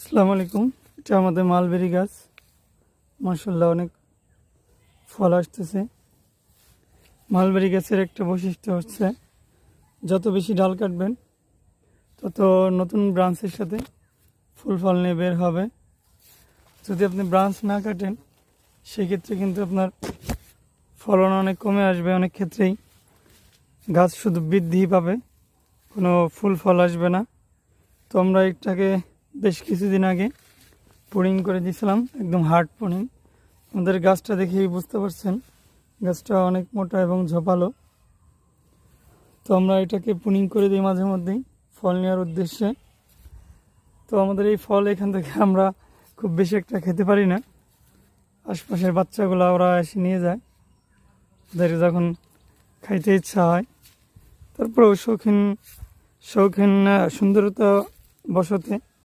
আসসালামু আলাইকুম। এটা আমাদের মালবেরি গাছ। মাশাআল্লাহ অনেক ফল আসতেছে। মালবেরি গাছের একটা বৈশিষ্ট্য হচ্ছে যত বেশি ডাল কাটবেন তত নতুন ব্রাঞ্চের সাথে ফুল ফল নিয়ে বের হবে। যদি আপনি ব্রাঞ্চ না কাটেন সেক্ষেত্রে কিন্তু আপনার ফলন অনেক কমে আসবে। অনেক ক্ষেত্রেই গাছ শুধু বৃদ্ধি পাবে, কোনো ফুল ফল আসবে না। তো আমরা এটাকে বেশ কিছুদিন আগে পুডিং করে দিয়েছিলাম, একদম হার্ড পুডিং। আমাদের গাছটা দেখেই বুঝতে পারছেন গাছটা অনেক মোটা এবং ঝোপালো। তো আমরা এটাকে পুডিং করে দিই মাঝে মধ্যেই ফল নেওয়ার উদ্দেশ্যে। তো আমাদের এই ফল এখান থেকে আমরা খুব বেশি একটা খেতে পারি না, আশপাশের বাচ্চাগুলো ওরা এসে নিয়ে যায়, ওদের যখন খাইতে ইচ্ছা হয়। তারপরেও শৌখিন সুন্দরতা বশতে